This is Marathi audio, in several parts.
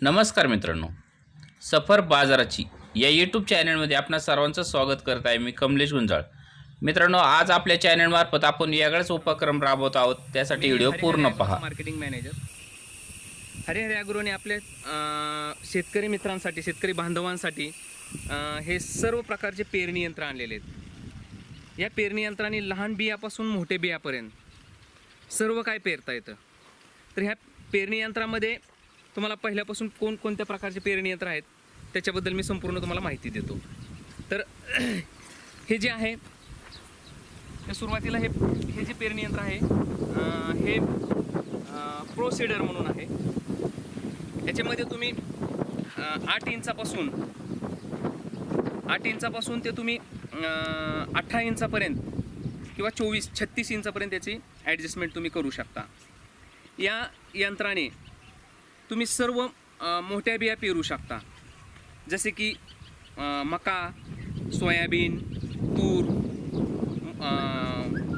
नमस्कार मित्रांनो, सफर बाजाराची या यूट्यूब चॅनलमध्ये आपणा सर्वांचं स्वागत करत आहे. मी कमलेश गुंजाळ. मित्रांनो, आज आपल्या चॅनलमार्फत आपण वेगळाच उपक्रम राबवत आहोत. त्यासाठी व्हिडिओ पूर्ण पहा. मार्केटिंग मॅनेजर हरिहर ॲग्रोने आपल्या शेतकरी मित्रांसाठी, शेतकरी बांधवांसाठी हे सर्व प्रकारचे पेरणी यंत्र आणलेले आहेत. या पेरणी यंत्राने लहान बियापासून मोठे बियापर्यंत सर्व काय पेरता येतं. तर ह्या पेरणी यंत्रामध्ये तुम्हाला पहिल्यापासून कोणकोणत्या प्रकारचे पेरणी यंत्र आहेत त्याच्याबद्दल मी संपूर्ण तुम्हाला माहिती देतो. तर हे जे आहे ते सुरुवातीला हे जे पेरणी यंत्र आहे हे प्रोसीडर म्हणून आहे. याच्यामध्ये तुम्ही 8 इंचापासून ते तुम्ही 18 इंचापर्यंत किंवा 36 इंचापर्यंत याची ॲडजस्टमेंट तुम्ही करू शकता. या यंत्राने तुम्ही सर्व मोठ्या बिया पेरू शकता, जसे की मका, सोयाबीन, तूर,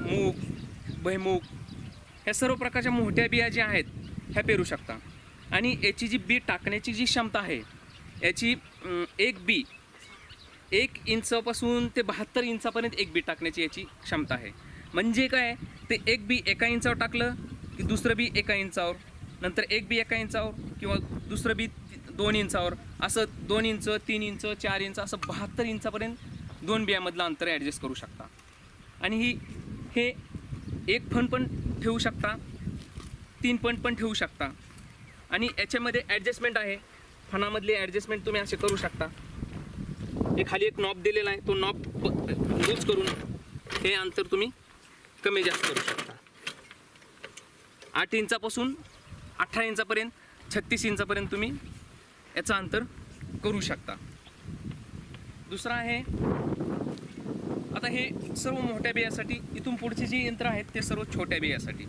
मूग, भुईमूग, ह्या सर्व प्रकारच्या मोठ्या बिया ज्या आहेत ह्या पेरू शकता. आणि याची जी बी टाकण्याची जी क्षमता आहे याची एक बी 1 इंचापासून ते 72 इंचापर्यंत एक बी टाकण्याची याची क्षमता आहे. म्हणजे काय, ते एक बी 1 इंचावर टाकलं की दुसरं बी 1 इंचावर, नंतर एक बी 1 इंचावर किंवा दुसरं बी 2 इंचावर, असं 2 इंच, 3 इंच, 4 इंच, असं 72 इंचापर्यंत 2 बियामधलं अंतर ॲडजस्ट करू शकता. आणि हे 1 फण पण ठेवू शकता, 3 फण पण ठेवू शकता. आणि याच्यामध्ये ॲडजस्टमेंट आहे, फणामधली ॲडजस्टमेंट तुम्ही असे करू शकता. हे खाली एक नॉब दिलेला आहे, तो नॉब यूज करून हे अंतर तुम्ही कमी जास्त करू शकता. 8 इंचापासून 18 इंचापर्यंत, 36 इंचापर्यंत तुम्ही याचं अंतर करू शकता. दुसरं आहे, आता हे सर्व मोठ्या बियासाठी. इथून पुढचे जे यंत्र आहेत ते सर्व छोट्या बियासाठी.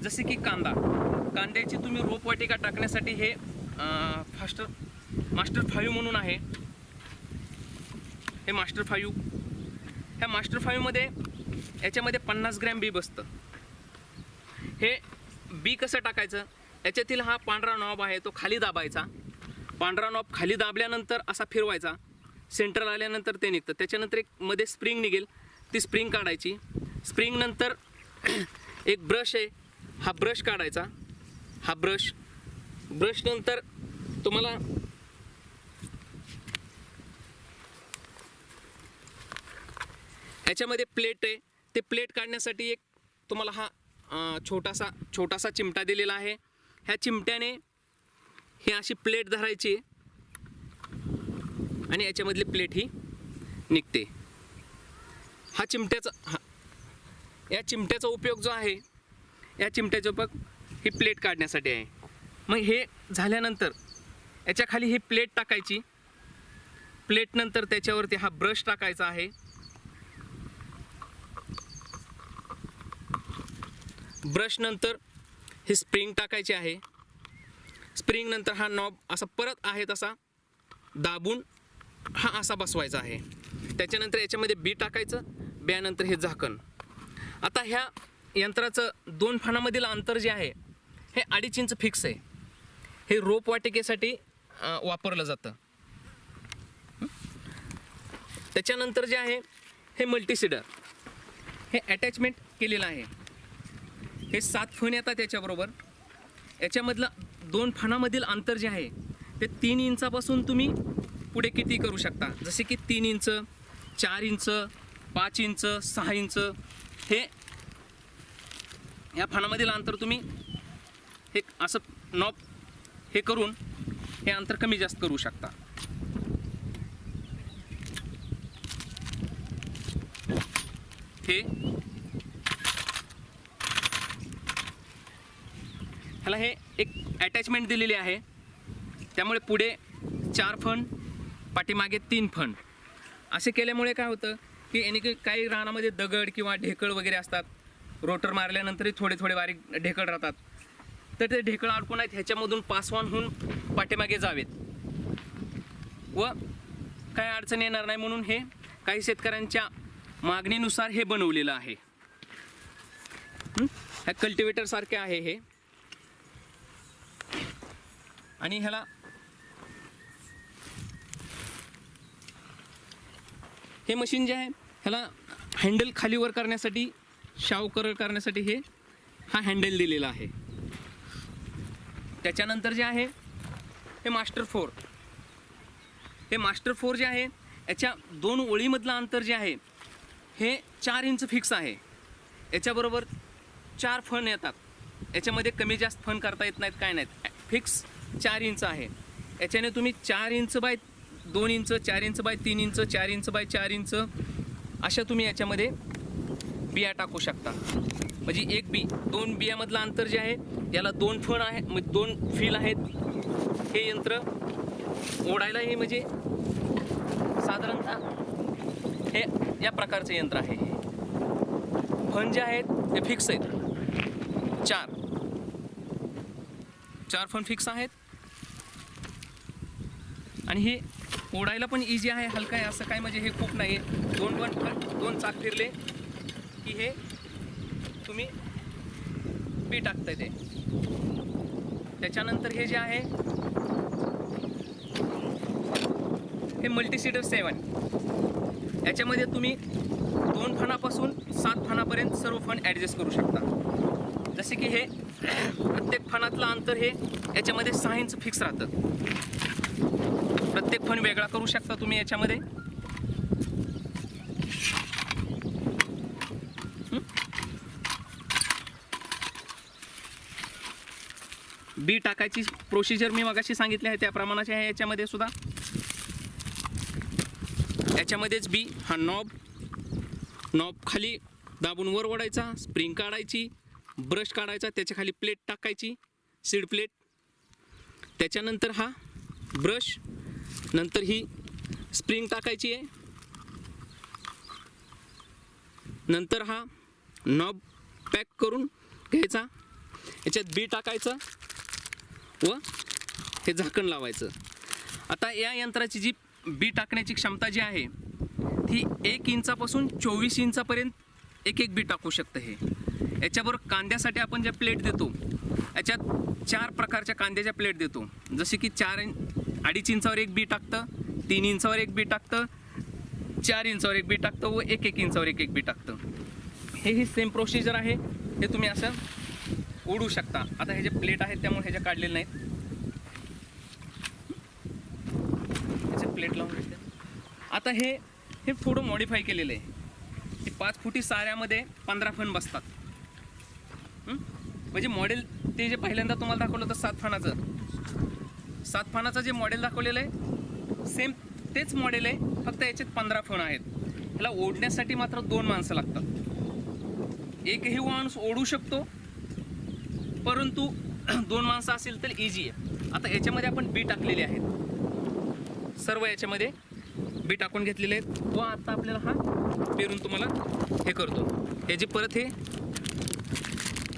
जसे की कांद्याची तुम्ही रोपवाटिका टाकण्यासाठी हे मास्टर 5 म्हणून आहे. हे मास्टर 5, ह्या मास्टर 5मध्ये याच्यामध्ये 50 ग्रॅम बी बसतं. हे बी कसं टाकायचं, याच्यातील हा पांढरा नॉब आहे तो खाली दाबायचा. पांढरा नॉब खाली दाबल्यानंतर असा फिरवायचा, सेंटर आल्यानंतर ते निघतं. त्याच्यानंतर एक मध्ये स्प्रिंग निघेल, ती स्प्रिंग काढायची. स्प्रिंग नंतर एक ब्रश आहे, हा ब्रश काढायचा. हा ब्रश नंतर तुम्हाला याच्यामध्ये प्लेट आहे, ते प्लेट काढण्यासाठी एक तुम्हाला हा छोटासा चिमटा दिलेला आहे. ह्या चिमट्याने ही अशी प्लेट धरायची आणि याच्यामधली प्लेट ही निघते. या चिमट्याचा उपयोग जो आहे, या चिमट्याचा उपयोग ही प्लेट काढण्यासाठी आहे. मग हे झाल्यानंतर याच्या खाली ही प्लेट टाकायची. प्लेट नंतर त्याच्यावरती हा ब्रश टाकायचा आहे. ब्रश नंतर हे स्प्रिंग टाकायचे आहे. स्प्रिंग नंतर हा नॉब असा परत आहे तसा दाबून हा असा बसवायचा आहे. त्याच्यानंतर याच्यामध्ये बी टाकायचं, ब्यानंतर हे झाकण. आता ह्या यंत्राचं 2 फणामधील अंतर जे आहे हे 2.5 इंच फिक्स आहे. हे रोपवाटिकेसाठी वापरलं जातं. त्याच्यानंतर जे आहे हे मल्टीसीडर, हे अटॅचमेंट केलेलं आहे. हे 7 फण येतात त्याच्याबरोबर. याच्यामधलं 2 फणामधील अंतर जे आहे ते 3 इंचापासून तुम्ही पुढे किती करू शकता. जसे की 3 इंच, 4 इंच, 5 इंच, 6 इंच. हे या फणामधील अंतर तुम्ही हे असं नॉब हे करून हे अंतर कमी जास्त करू शकता. ह्याला हे एक अटॅचमेंट दिलेली आहे, त्यामुळे पुढे 4 फण, पाठीमागे 3 फण. असे केल्यामुळे काय होतं की याने काही रानामध्ये दगड किंवा ढेकळ वगैरे असतात. रोटर मारल्यानंतरही थोडे बारीक ढेकळ राहतात. तर ते ढेकळ अडकून आहेत ह्याच्यामधून पास ऑन होऊन पाठीमागे जावेत व काही अडचण येणार नाही, म्हणून हे काही शेतकऱ्यांच्या मागणीनुसार हे बनवलेलं आहे. ह्या कल्टिवेटर सारखे आहे हे. आणि ह्याला हे मशीन जे आहे ह्याला हँडल खालीवर करण्यासाठी शावकर करण्यासाठी हा हँडल दिलेला आहे. त्याच्यानंतर जे आहे हे मास्टर 4. हे मास्टर 4 जे आहे याच्या 2 ओळीमधलं अंतर जे आहे हे 4 इंच फिक्स आहे. याच्याबरोबर 4 फण येतात. याच्यामध्ये कमी जास्त फण करता येत नाहीत, काय नाहीत. फिक्स 4 इंच आहे. याच्याने तुम्ही 4 inch by 2 inch, 4 inch by 3 inch, 4 inch by 4 inch अशा तुम्ही याच्यामध्ये बिया टाकू शकता. म्हणजे एक बी 2 बियामधलं अंतर जे आहे याला 2 फण आहे, म्हणजे 2 फील आहेत. हे यंत्र ओढायला हे म्हणजे साधारणतः हे या प्रकारचं यंत्र आहे. फण जे आहेत ते फिक्स आहेत. 4 फण फिक्स आहेत आणि हे ओढायला पण इझी आहे, हलका आहे. असं काय म्हणजे हे खूप नाही आहे. 2 चाक फिरले की हे तुम्ही बी टाकताय ते. त्याच्यानंतर हे जे आहे हे मल्टीसीडर 7. याच्यामध्ये तुम्ही 2 फणापासून 7 फणापर्यंत सर्व फण ॲडजस्ट करू शकता. जसे की हे प्रत्येक फणातलं अंतर हे याच्यामध्ये 6 इंच फिक्स राहतं. प्रत्येक फण वेगळा करू शकता तुम्ही याच्यामध्ये. बी टाकायची प्रोसिजर मी मगाशी सांगितली आहे त्या प्रमाणाची आहे. याच्यामध्ये सुद्धा याच्यामध्येच बी हा नॉब खाली दाबून वर ओढायचा, स्प्रिंग काढायची, ब्रश काढायचा, त्याच्या खाली प्लेट टाकायची, सीड प्लेट. त्याच्यानंतर हा ब्रश, नंतर ही स्प्रिंग टाकायची आहे, नंतर हा नॉब पॅक करून घ्यायचा, याच्यात बी टाकायचं व हे झाकण लावायचं. आता या यंत्राची जी बी टाकण्याची क्षमता जी आहे ती 1 इंचापासून 24 इंचापर्यंत एक बी टाकू शकतं. हे याच्याबरोबर कांद्यासाठी आपण ज्या प्लेट देतो याच्यात 4 प्रकारच्या कांद्याच्या प्लेट देतो. जसे की 2.5 इंचावर एक बी टाकतं, 3 इंचावर एक बी टाकतं, 4 इंचावर एक बी टाकतं व 1 इंचावर एक बी टाकतं. हे सेम प्रोसिजर आहे. हे तुम्ही असं ओढू शकता. आता हे जे प्लेट आहेत त्यामुळे ह्याच्या काढलेले नाहीत. ह्याचे प्लेट लावून घेतले. आता हे थोडं मॉडिफाय केलेलं आहे. हे 5 फुटी साऱ्यामध्ये 15 फण बसतात. म्हणजे मॉडेल ते जे पहिल्यांदा तुम्हाला दाखवलं होतं 7 फणाचं जे मॉडेल दाखवलेलं आहे सेम तेच मॉडेल आहे, फक्त याच्यात 15 फण आहेत. ह्याला ओढण्यासाठी मात्र 2 माणसं लागतात. एकही माणूस ओढू शकतो, परंतु 2 माणसं असेल तर इझी आहे. आता याच्यामध्ये आपण बी टाकलेले आहेत. सर्व याच्यामध्ये बी टाकून घेतलेले आहेत व आता आपल्याला हा पेरून तुम्हाला हे करतो. याची परत हे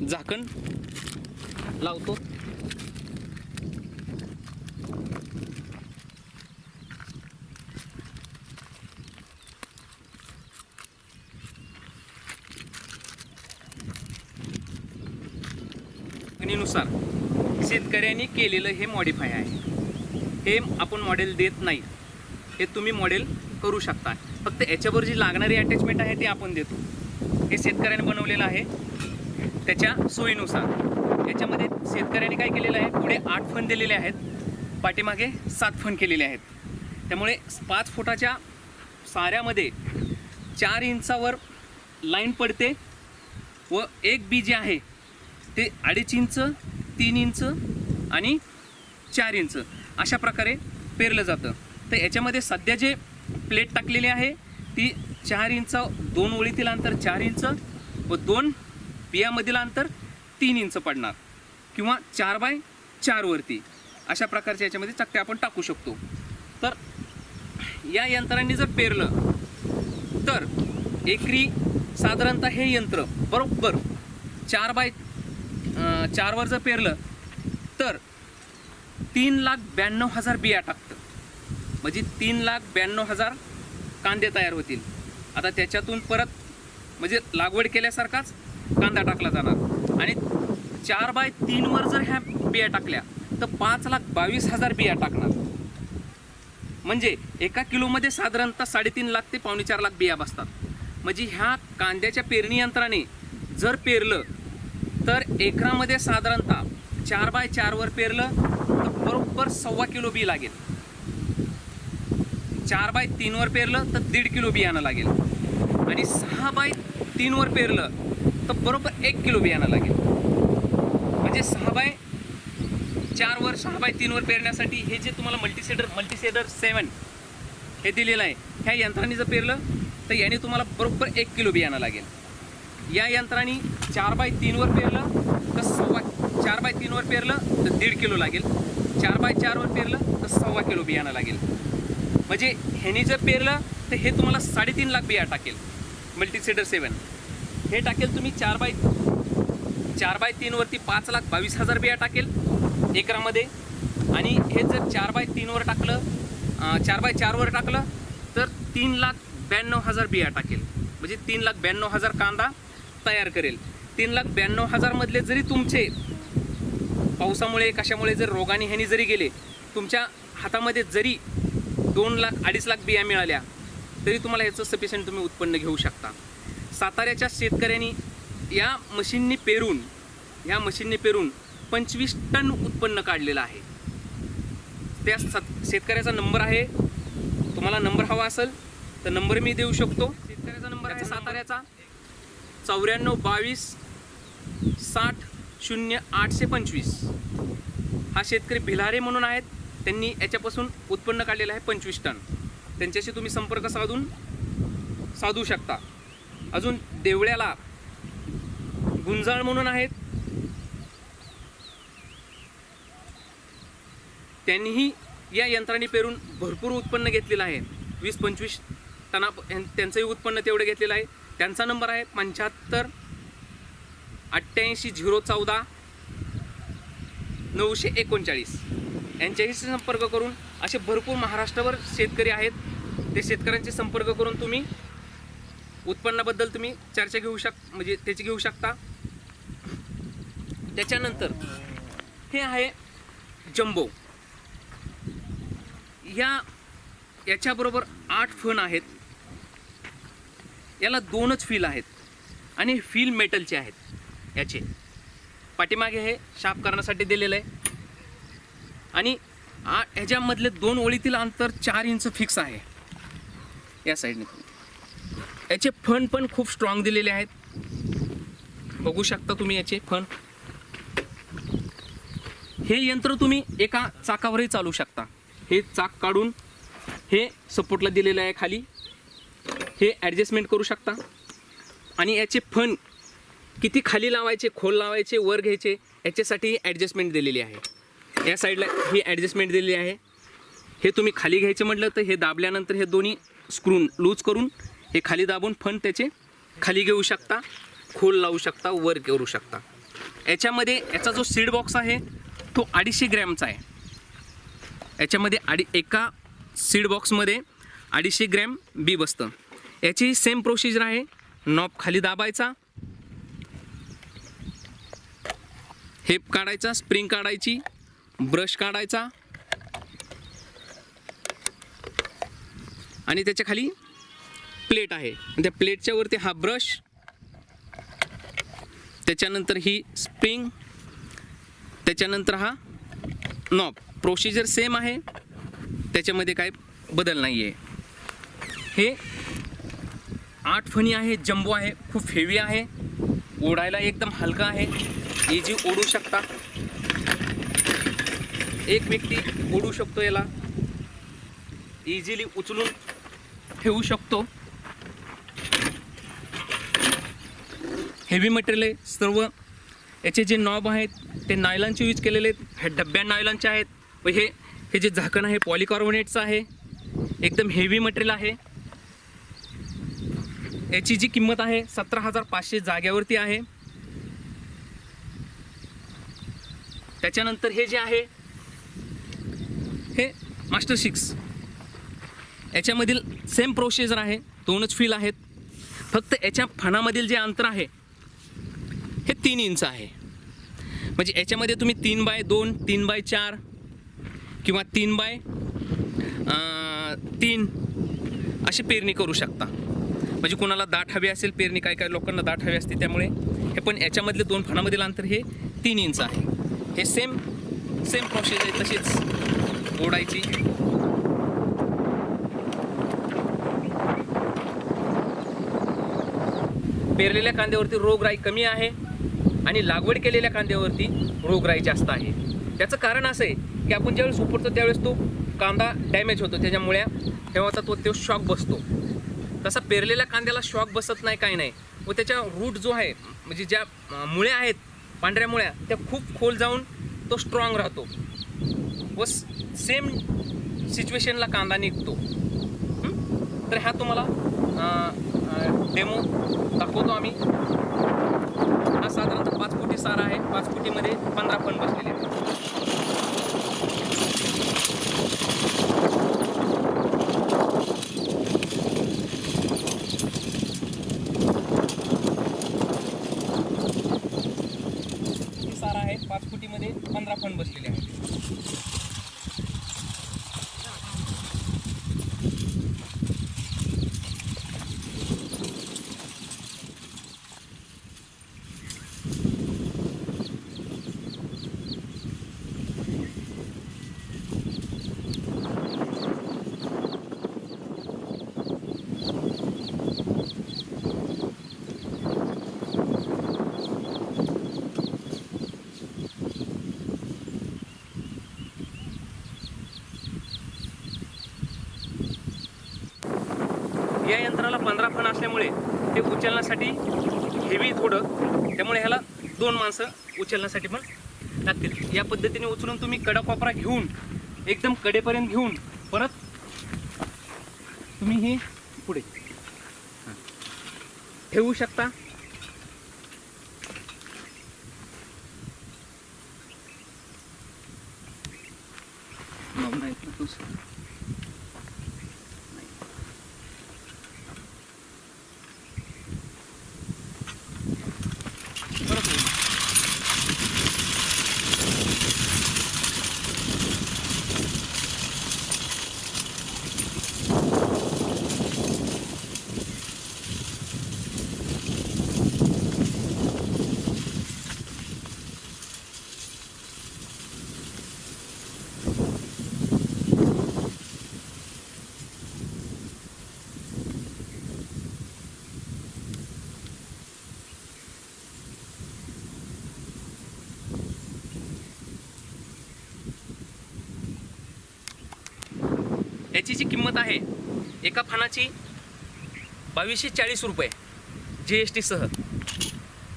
झाकण लावतो. नुसार शेतकऱ्यांनी केलेलं हे मॉडिफाय आहे. हे आपण मॉडेल देत नाही, हे तुम्ही मॉडेल करू शकता. फक्त याच्यावर जी लागणारी अटॅचमेंट आहे ती आपण देतो. हे शेतकऱ्याने बनवलेलं आहे त्याच्या सोयीनुसार. याच्यामध्ये शेतकऱ्याने काय केलेलं आहे, पुढे 8 फण दिलेले आहेत, पाठीमागे 7 फण केलेले आहेत. त्यामुळे 5 फुटाच्या साऱ्यामध्ये 4 इंचावर लाईन पडते व एक बी जे आहे ते 2.5 इंच, 3 इंच आणि 4 इंच अशा प्रकारे पेरलं जातं. तर याच्यामध्ये सध्या जे प्लेट टाकलेली आहे ती 4 इंच, 2 ओळीतील अंतर 4 इंच व 2 बियामधील अंतर 3 इंच पडणार किंवा 4x4 वरती अशा प्रकारच्या याच्यामध्ये चकत्या आपण टाकू शकतो. तर या यंत्रांनी जर पेरलं तर एकरी साधारणतः हे यंत्र बरोबर 4x4 वर जर पेरलं तर 3,92,000 बिया टाकतं. म्हणजे 3,92,000 कांदे तयार होतील. आता त्याच्यातून परत म्हणजे लागवड केल्यासारखाच कांदा टाकला जाणार. आणि 4x3 वर जर ह्या बिया टाकल्या तर 5,22,000 बिया टाकणार. म्हणजे एका किलोमध्ये साधारणतः 3.5 लाख ते 4.25 लाख बिया बसतात. म्हणजे ह्या कांद्याच्या पेरणी यंत्राने जर पेरलं तर एकरामध्ये साधारणतः 4x4 वर पेरलं तर बरोबर 1.25 किलो बी लागेल. 4x3 वर पेरलं तर 1.5 किलो बियाणं लागेल. आणि 6x3 वर पेरलं तर बरोबर 1 किलो बियाणं लागेल. म्हणजे 6x4 वर 6x3 वर पेरण्यासाठी हे जे तुम्हाला मल्टीसेडर 7 हे दिलेलं आहे, ह्या यंत्राने जर पेरलं तर याने तुम्हाला बरोबर 1 किलो बियाणं लागेल. या यंत्राने 4x3 वर पेरलं तर 4x3 वर पेरलं तर 1.5 किलो लागेल. 4x4 वर पेरलं तर 1.25 किलो बियाणं लागेल. म्हणजे ह्याने जर पेरलं तर हे तुम्हाला 3.5 लाख बिया टाकेल. मल्टीसेडर 7 हे टाकेल तुम्ही 4x3 वरती 5,22,000 बिया टाकेल एकरामध्ये. आणि हे जर 4x3 वर टाकलं 4x4 वर टाकलं तर 3,92,000 बिया टाकेल. म्हणजे 3,92,000 कांदा तयार करेल. 3,92,000 मधले जरी तुमचे पावसामुळे कशामुळे जर रोगाने ह्यानी जरी गेले, तुमच्या हातामध्ये जरी 2 लाख 2.5 लाख बिया मिळाल्या तरी तुम्हाला ह्याचं सफिशियंट तुम्ही उत्पन्न घेऊ शकता. साताऱ्याच्या शेतकऱ्यांनी या मशीननी पेरून 25 टन उत्पन्न काढलेलं आहे. त्या शेतकऱ्याचा नंबर आहे, तुम्हाला नंबर हवा असेल तर नंबर मी देऊ शकतो. शेतकऱ्याचा नंबर आहे साताऱ्याचा 9422 60 0825. हा शेतकरी भिलारे म्हणून आहेत, त्यांनी याच्यापासून उत्पन्न काढलेलं आहे 25 टन. त्यांच्याशी तुम्ही संपर्क साधू शकता. अजून देवळ्याला गुंजाळ म्हणून आहेत, त्यांनीही या यंत्राने पेरून भरपूर उत्पन्न घेतलेलं आहे. 20-25 टना त्यांचंही उत्पन्न तेवढं घेतलेलं आहे. त्यांचा नंबर आहे 75 88 014 939. यांच्याशी संपर्क करून असे भरपूर महाराष्ट्रावर शेतकरी आहेत. ते शेतकऱ्यांचे संपर्क करून तुम्ही उत्पन्नाबद्दल तुम्ही चर्चा म्हणजे त्याची घेऊ शकता. त्याच्यानंतर हे आहे जम्बो. याच्याबरोबर 8 फण आहेत. याला 2च फील आहेत आणि फील मेटलचे आहेत. याचे पाठीमागे हे शार्प करण्यासाठी दिलेलं आहे. आणि ह्याच्यामधले 2 ओळीतील अंतर 4 इंच फिक्स आहे. या साईडने याचे फण पण खूप स्ट्रॉंग दिलेले आहेत. बघू शकता तुम्ही याचे फण. हे यंत्र तुम्ही एका चाकावरही चालू शकता. हे चाक काढून हे सपोर्टला दिलेलं आहे खाली, हे ॲडजस्टमेंट करू शकता. आणि याचे फण किती खाली लावायचे, खोल लावायचे, वर घ्यायचे, याच्यासाठी ॲडजस्टमेंट दिलेली आहे. या साईडला ही ॲडजस्टमेंट दिलेली आहे. हे तुम्ही खाली घ्यायचे म्हटलं तर हे दाबल्यानंतर हे दोन्ही स्क्रू लूज करून हे खाली दाबून फण त्याचे खाली घेऊ शकता, खोल लावू शकता, वर करू शकता. याच्यामध्ये याचा जो सीड बॉक्स आहे तो 250 ग्रॅमचा आहे. याच्यामध्ये एका सीड बॉक्समध्ये 250 ग्रॅम बी बसतं. याची सेम प्रोसिजर आहे. नॉब खाली दाबायचा, हेप काढायचा, स्प्रिंग काढायची, ब्रश काढायचा आणि त्याच्या खाली प्लेट आहे. त्या प्लेटच्या वरती हा ब्रश, त्याच्यानंतर ही स्प्रिंग, त्याच्यानंतर हा नॉब. प्रोसिजर सेम आहे, त्याच्यामध्ये काय बदल नाही आहे. हे 8 फणी आहे, जम्बो आहे, खूप हेवी आहे, ओढायला एकदम हलका आहे, इजी ओढू शकता. एक व्यक्ती ओढू शकतो, याला इझिली उचलून ठेवू शकतो. हेवी मटेरियल आहे सर्व. याचे जे नॉब आहेत ते नायलॉनचे यूज केलेले आहेत. हे डब्या नायलॉनचे आहेत. व हे जे झाकण आहे पॉलिकार्बोनेटचं आहे. एकदम हेवी मटेरियल आहे. याची जी किंमत आहे 17,500 जाग्यावरती आहे. त्याच्यानंतर हे जे आहे हे मास्टर 6. याच्यामधील सेम प्रोसिजर आहे, 2च फील आहेत. फक्त याच्या फणामधील जे अंतर आहे हे 3 इंच आहे. म्हणजे याच्यामध्ये तुम्ही 3x2, 3x4 किंवा 3x 3 अशी पेरणी करू शकता. म्हणजे कोणाला दाट हवी असेल पेरणी, काय काय लोकांना दाट हवी असते, त्यामुळे हे पण याच्यामधले 2 फणामधील अंतर हे 3 इंच आहे. हे सेम प्रोसेस आहे, तशीच ओढायची. पेरलेल्या कांद्यावरती रोगराई कमी आहे आणि लागवड केलेल्या कांद्यावरती रोगराई जास्त आहे. त्याचं कारण असं आहे की आपण ज्यावेळेस उपटतो त्यावेळेस तो कांदा डॅमेज होतो, त्याच्यामुळे तेव्हाचा तो शॉक बसतो. तसा पेरलेल्या कांद्याला शॉक बसत नाही, काही नाही. व त्याच्या रूट जो आहे, म्हणजे ज्या मुळ्या आहेत पांढऱ्या मुळ्या, त्या खूप खोल जाऊन तो स्ट्रॉंग राहतो व सेम सिच्युएशनला कांदा निघतो. तर ह्या तुम्हाला डेमो दाखवतो आम्ही. हा साधारणतः 5 फुटी सारा आहे. 5 फुटीमध्ये 15 फण बसलेले आहेत. सारा आहे, 5 फुटीमध्ये 15 फण बसलेले आहेत. या यंत्राला 15 फण असल्यामुळे ते उचलण्यासाठी हेवी थोडं, त्यामुळे ह्याला 2 माणसं उचलण्यासाठी पण लागतील. या पद्धतीने उचलून तुम्ही कडा कोपरा घेऊन एकदम कडेपर्यंत घेऊन परत तुम्ही हे पुढे ठेवू शकता. याची जी किंमत आहे एका फणाची 2240 रुपये GST सह.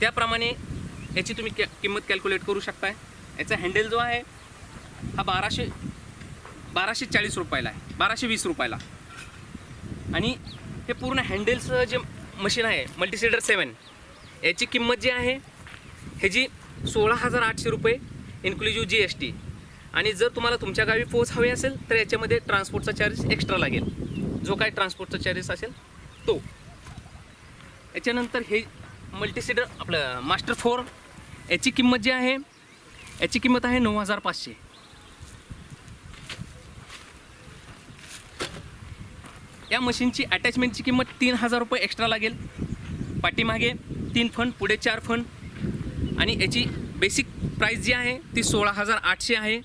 त्याप्रमाणे याची तुम्ही किंमत कॅल्क्युलेट करू शकताय. याचा हँडल जो आहे हा 1240 रुपयाला आहे, 1220 रुपयाला. आणि हे पूर्ण हँडलसह जे मशीन आहे मल्टीसीडर 7, याची किंमत जी आहे ह्याची 16,800 रुपये इन्क्लुझिव्ह GST. आणि जर तुम्हाला तुमच्या गावी पोच हवी असेल तर याच्यामध्ये ट्रान्सपोर्टचा चार्जेस एक्स्ट्रा लागेल, जो काय ट्रान्सपोर्टचा चार्जेस असेल तो. याच्यानंतर हे मल्टीसीडर आपलं मास्टर 4, याची किंमत जी आहे याची किंमत आहे 9,500. या मशीनची अटॅचमेंटची किंमत 3,000 रुपये एक्स्ट्रा लागेल. पाठीमागे 3 फण, पुढे 4 फण. आणि याची बेसिक प्राईस जी आहे ती 16,800 आहे.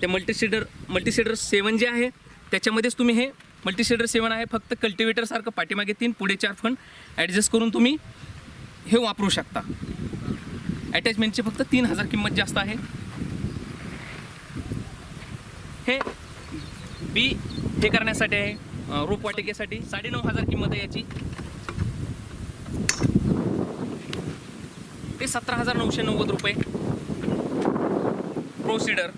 ते मल्टीसीडर 7 जे आहे त्याच्यामध्येच तुम्ही हे मल्टीसीडर 7 आहे, फक्त कल्टिवेटरसारखं पाठीमागे 3 पुढे 4 फण ॲडजस्ट करून तुम्ही हे वापरू शकता. अटॅचमेंटची फक्त 3,000 किंमत जास्त आहे. हे बी हे करण्यासाठी आहे, रोपवाटिकेसाठी 9,500 किंमत आहे याची. ते 17,990 रुपये. प्रोसिडर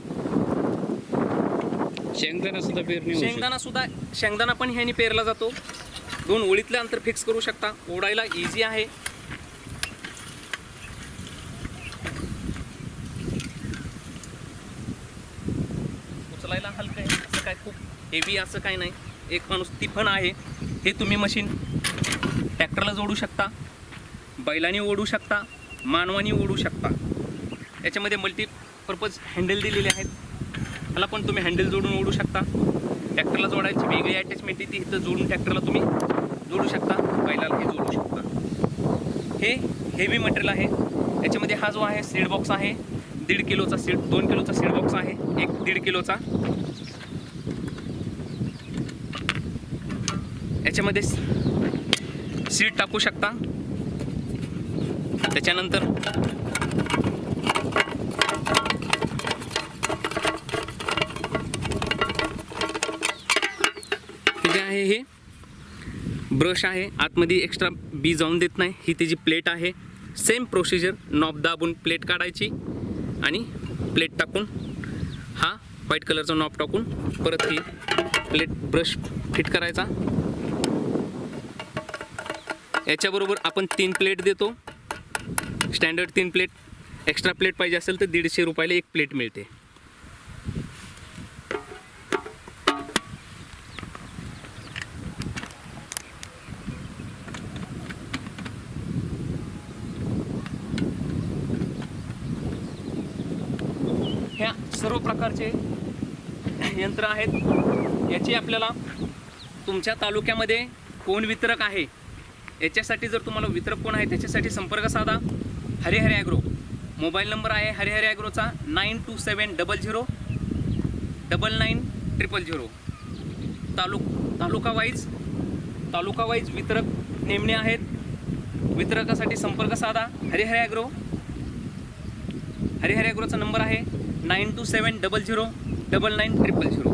शेंगदाणा पण ह्याने पेरला जातो. 2 ओळीतले अंतर फिक्स करू शकता. ओढायला इझी आहे. उचलायला हलकं आहे, असं काय खूप हेवी असं काय नाही. एक माणूस तिफण आहे. हे तुम्ही मशीन ट्रॅक्टरला जोडू शकता, बैलाने ओढू शकता, मानवानी ओढू शकता. याच्यामध्ये मल्टीपर्पज हँडल दिलेले आहेत. ह्याला पण तुम्ही हँडल जोडून ओढू शकता. ट्रॅक्टरला जोडायची वेगळी अटॅचमेंट आहे ती इथं जोडून ट्रॅक्टरला तुम्ही जोडू शकता, बैलाला हे जोडू शकता. हे हेवी मटेरियल आहे. याच्यामध्ये हा जो आहे सीड बॉक्स आहे 1.5 किलोचा सीड, 2 किलोचा सीड बॉक्स आहे, एक 1.5 किलोचा. याच्यामध्ये सीड टाकू शकता. त्याच्यानंतर हे जे आहे हे ब्रश आहे, आतमध्ये एक्स्ट्रा बी जाऊन देत नाही. ही त्याची प्लेट आहे. सेम प्रोसिजर, नॉब दाबून प्लेट काढायची आणि प्लेट टाकून हा व्हाईट कलरचा नॉब टाकून परत ही प्लेट ब्रश फिट करायचा. याच्याबरोबर आपण 3 प्लेट देतो, स्टँडर्ड 3 प्लेट. एक्स्ट्रा प्लेट पाहिजे असेल तर 150 रुपयाला 1 प्लेट मिळते. ह्या सर्व प्रकारचे यंत्र आहेत. याची आपल्याला तुमच्या तालुक्यामध्ये कोण वितरक आहे, याच्यासाठी जर तुम्हाला वितरक कोण आहे त्याच्यासाठी संपर्क साधा. हरिहर ॲग्रो. मोबाईल नंबर आहे हरिहर ॲग्रोचा 9270009900. तालुका वाईज वितरक नेमणे आहेत. वितरकासाठी संपर्क साधा. हरिहर ॲग्रो. हरिहर ॲग्रोचा नंबर आहे 9270009900.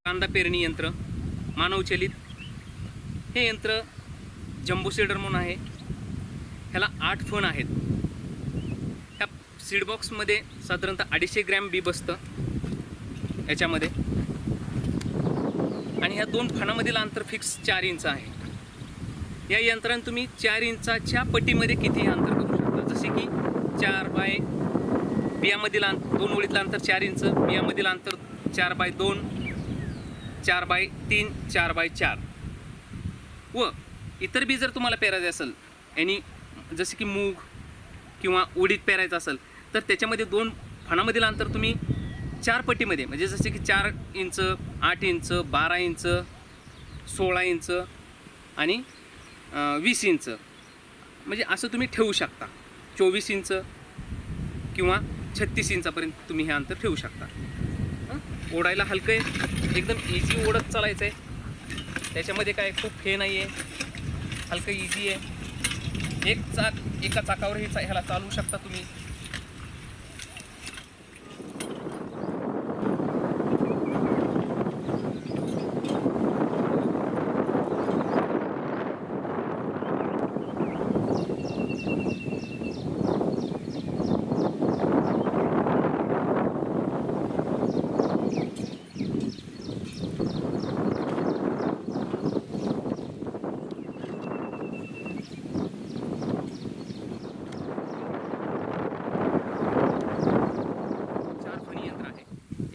कांदा पेरणी यंत्र मानवचलित. हे यंत्र जम्बो सीडर म्हणून आहे. ह्याला 8 फण आहेत. ह्या सीड बॉक्समध्ये साधारणतः 250 ग्रॅम बी बसतं याच्यामध्ये. आणि ह्या 2 फणामधील अंतर फिक्स 4 इंच आहे. या यंत्राने तुम्ही 4 इंचाच्या पटीमध्ये कितीही अंतर करू शकता. जसे की 4 बाय बियामधील 2 ओळीतलं अंतर 4 इंच, बियामधील अंतर 4 बाय 2, 4 बाय 3, 4 बाय 4. व इतर बी जर तुम्हाला पेरायचं असेल आणि जसे की मूग किंवा उडीद पेरायचं असेल तर त्याच्यामध्ये 2 फणामधील अंतर तुम्ही 4 पटीमध्ये, म्हणजे जसे की 4 इंच, 8 इंच, 12 इंच, 16 इंच आणि 20 इंच, म्हणजे असं तुम्ही ठेवू शकता. 24 इंच किंवा 36 इंचापर्यंत तुम्ही हे अंतर ठेवू शकता. ओढायला हलकं आहे, एकदम इझी ओढत चालायचं आहे. त्याच्यामध्ये काय खूप हे नाही आहे, हलकं इझी आहे. एका चाकावर ह्याला चालवू शकता तुम्ही.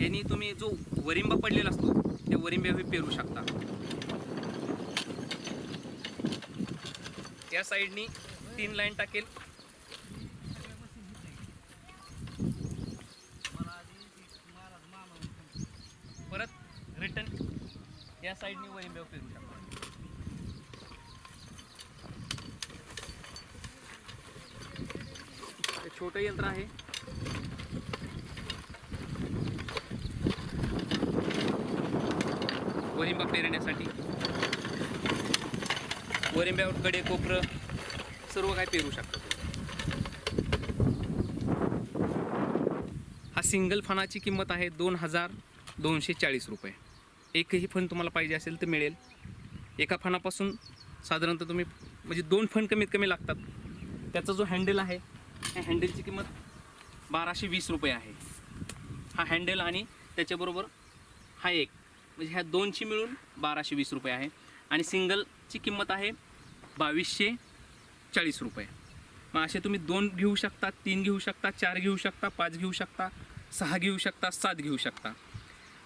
यांनी तुम्ही जो वरिंबा पडलेला असतो त्या वरिंब्यावर पेरू शकता. या साईडनी 3 लाईन टाकेल. परत रिटर्न या साईडनी वरिंब्यावर पेरू शकता. हे छोटं यंत्र आहे. वरिंबा पेरण्यासाठी वरिंब्यावर कडे कोपरं सर्व काय पेरू शकता. हा सिंगल फणाची किंमत आहे 2240 रुपये. एकही फण तुम्हाला पाहिजे असेल तर मिळेल. एका फणापासून साधारणतः तुम्ही म्हणजे 2 फण कमीत कमी लागतात. त्याचा जो हँडल आहे ह्या हँडलची किंमत 1220 रुपये आहे. हा हँडल आणि त्याच्याबरोबर हा एक, म्हणजे ह्या 2ची मिळून 1220 रुपये आहे. आणि सिंगलची किंमत आहे 2240 रुपये. मग असे तुम्ही 2 घेऊ शकता, 3 घेऊ शकता, 4 घेऊ शकता, 5 घेऊ शकता, 6 घेऊ शकता, 7 घेऊ शकता.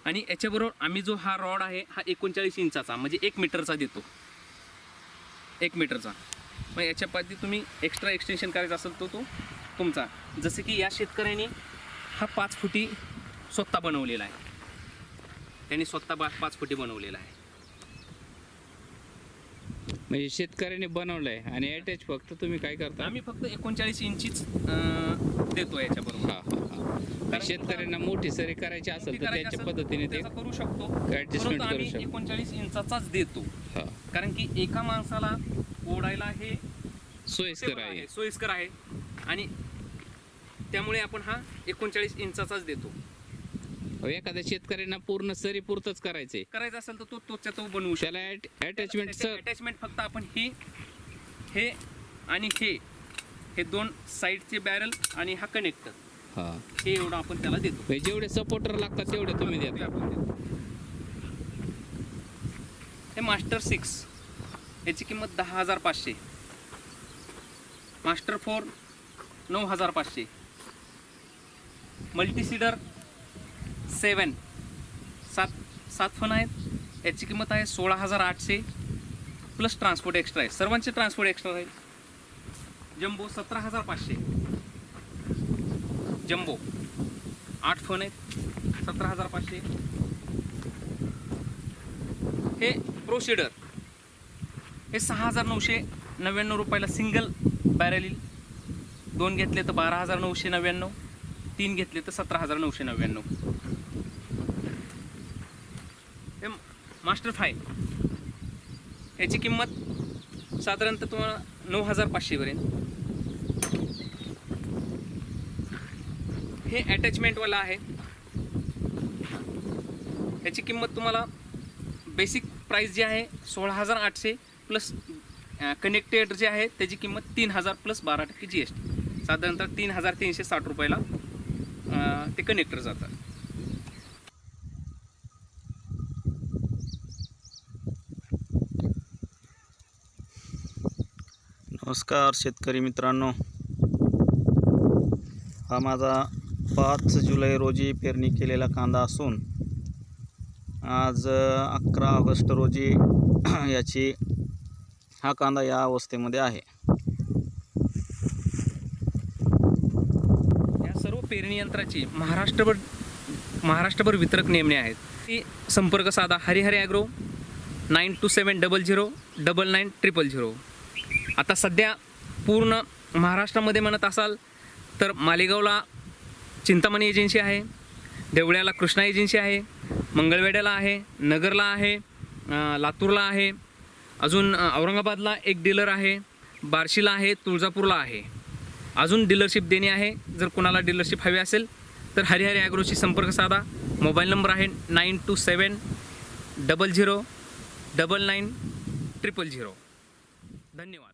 आणि याच्याबरोबर आम्ही जो हा रॉड आहे हा 39 इंचाचा म्हणजे 1 मीटरचा देतो, 1 मीटरचा. मग याच्या पाठी तुम्ही एक्स्ट्रा एक्सटेन्शन करायचा असेल तो तुमचा. जसं की या शेतकऱ्याने हा 5 फुटी स्वतः बनवलेला आहे, त्यांनी स्वतः 5 फुटी बनवलेला आहे. म्हणजे शेतकऱ्याने बनवलंय आणि अटॅच फक्त तुम्ही काय करता? आम्ही फक्त 39 इंचीच देतो याच्याबरोबर. कारण शेतकऱ्यांना मोठी सरी करायची असेल तर त्याच्या पद्धतीने ते त्याचं करू शकतो, ऍडजस्टमेंट परंतु करू आम्ही शकतो. 39 इंचाचाच देतो. हा, कारण की एका माणसाला ओढायला हे सोयीस्कर आहे. सोयीस्कर आहे आणि त्यामुळे आपण हा 39 इंचाचाच देतो. एखाद्या शेतकऱ्यांना पूर्ण सरी पुरतच करायचंय, करायचं असेल तर तो बनवू शकतो. त्याला अटॅचमेंट सर अटॅचमेंट फक्त आपण हे आणि हे 2 साईडचे बॅरल आणि हा कनेक्टर, हा, हे एवढं आपण त्याला देतो. म्हणजे जेवढे सपोर्टर लागतात तेवढे तुम्ही ते देता. आपण देतो. हे मास्टर 6 याची किंमत 10,500, मास्टर 4 9,500, मल्टीसीडर 7 फन आहेत, याची किंमत आहे 16,800 प्लस ट्रान्सपोर्ट एक्स्ट्रा आहे, सर्वांचे ट्रान्सपोर्ट एक्स्ट्रा आहे. जम्बो 17,500, जम्बो 8 फन आहेत, 17,500. हे प्रोसिडर हे 6,999 रुपयाला सिंगल बॅरल येईल. 2 घेतले तर 12,999, 3 घेतले तर 17,999. हे मास्टर 5 याची किंमत साधारणतः तुम्हाला 9,500 पर्यंत. हे अटॅचमेंटवाला आहे, याची किंमत तुम्हाला बेसिक प्राईस जी आहे 16,800 प्लस कनेक्टेड जे आहे त्याची किंमत 3,000 प्लस 12% GST, साधारणतः 3,360 रुपयाला ते कनेक्टर जातात. नमस्कार शेतकरी मित्रांनो, हा माझा 5 जुलै रोजी पेरणी केलेला कांदा असून आज 11 ऑगस्ट रोजी हा कांदा या अवस्थेमध्ये आहे. या सर्व पेरणी यंत्राची महाराष्ट्रभर वितरक नेमणे आहेत. ती संपर्क साधा हरिहरी ॲग्रो 9270999900. आता सध्या पूर्ण महाराष्ट्रामध्ये म्हणत असाल तर मालेगावला चिंतामणी एजन्सी आहे, देवळ्याला कृष्णा एजन्सी आहे, मंगळवेढ्याला आहे, नगरला आहे, लातूरला आहे, अजून औरंगाबादला एक डीलर आहे, बार्शीला आहे, तुळजापूरला आहे. अजून डीलरशिप देणे आहे. जर कोणाला डीलरशिप हवी असेल तर हरिहरी ॲग्रोशी संपर्क साधा. मोबाईल नंबर आहे 927009990000. धन्यवाद.